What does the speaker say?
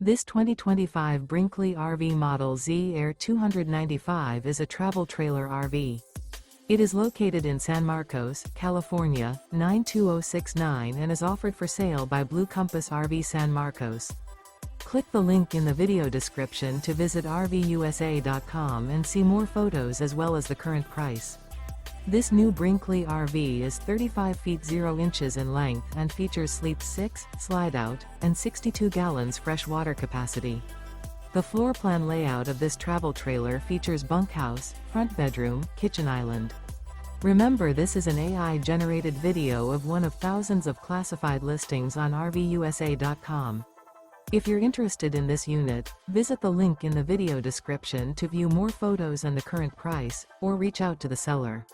This 2025 Brinkley RV Model Z Air 295 is a travel trailer RV. It is located in San Marcos, California, 92069 and is offered for sale by Blue Compass RV San Marcos. Click the link in the video description to visit RVUSA.com and see more photos as well as the current price. This new Brinkley RV is 35 feet 0 inches in length and features Sleep 6, Slideout, and 62 gallons fresh water capacity. The floor plan layout of this travel trailer features bunkhouse, front bedroom, kitchen island. Remember, this is an AI-generated video of one of thousands of classified listings on RVUSA.com. If you're interested in this unit, visit the link in the video description to view more photos and the current price, or reach out to the seller.